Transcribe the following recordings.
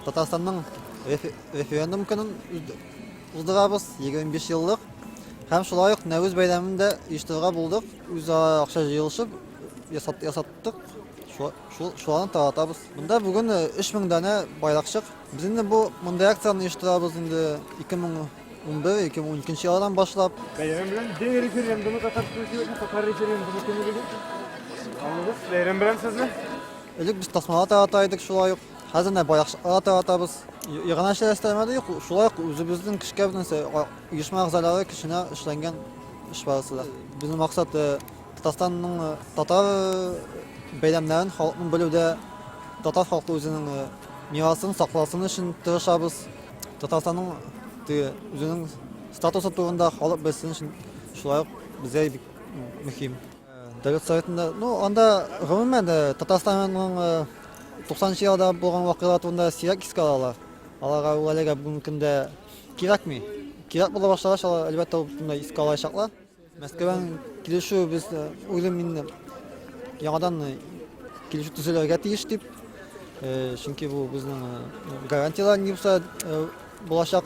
Татарстанның референдум күнін уздырабыз 25 еллык. Һәм шулай ук Нәүрүз бәйрәмен дә оештырырга булдык. Үзара акча җыелышып ясаттык. Шуларны таратабыз. Монда бүген 3000 дана байрак чык. Без инде бу мондай акцияны оештырабыз инде 2011-2012 елдан башлап. Бәйрәм белән дин референдумы татар референдумы көне бүген. Аңлыгыз, бәйрәм белән сезне? Элек без тасмалар таратайдык шулай ук. Хәзер дә байрак таратабыз. Ягына эшләр эшләмәдек, шулай ук үзебезнең кешкә оешма әгъзалары кешенә эшләнгән эш барысы. Безнең максат Татарстанның татар бәйрәмнәрен халыкның белүдә, татар халкы үзенең мирасын сакласын өчен тырышабыз. Татарстанның үзенең статусы турында халык белсен өчен шулай ук безгә бик мөһим. Дәүләт советында, анда гомумән Татарстанның 90 елда булган вакыйгалар турында сирәк искә алалар. Аларга ул әлегә бүгенге көндә кирәкми. Кирәк була башлагач, әлбәттә ул турында искә алачаклар. Мәскәүдән килешү без уйлыйм инде яңадан килешү төзелергә тиеш дип. Чөнки бу безнең гарантиялар ни булса булачак.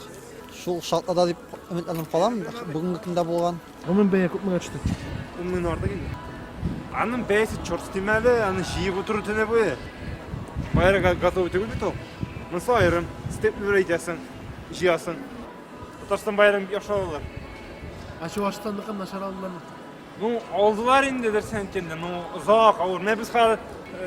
Шул шартларда дип өметләнеп калам. Бүгенге көндә булган. Гомум бәя күпме төште? 10 мең артык инде. Аның бәясе чорт стимәле, аны җыеп утыру төне буе. Байракка готовы түгел бит ул. Монсы айрым, степ үрәйтәсең, җыясың. Татарстан байрам яшаулар. Чуашстанныкы начар алдылар. Алдылар инде дәрсән кенде. Озак авыр. Менә без хәзер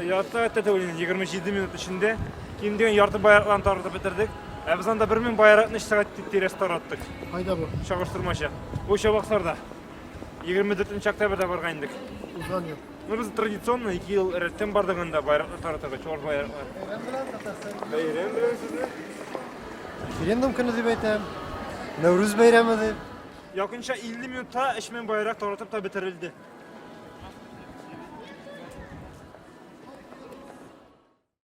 ярты 27 минут эчендә ким дигән ярты байракларны таратып бетердек. Без анда 1000 байракны 3 сәгать тирәс тараттык. Кайда бу? Чагыштырмача. Бу Чабаксарда. 24 октябрьдә барган идек. Узган ел. Biz традиционно 2 ел рәттән бардыгында байраклар таратырга, чор байраклар. Бәйрәм белән сезне. Референдум көне дип әйтәм. Нәүрүз бәйрәме дип. Якынча 50 минутта 3000 байрак таратып та бетерилде.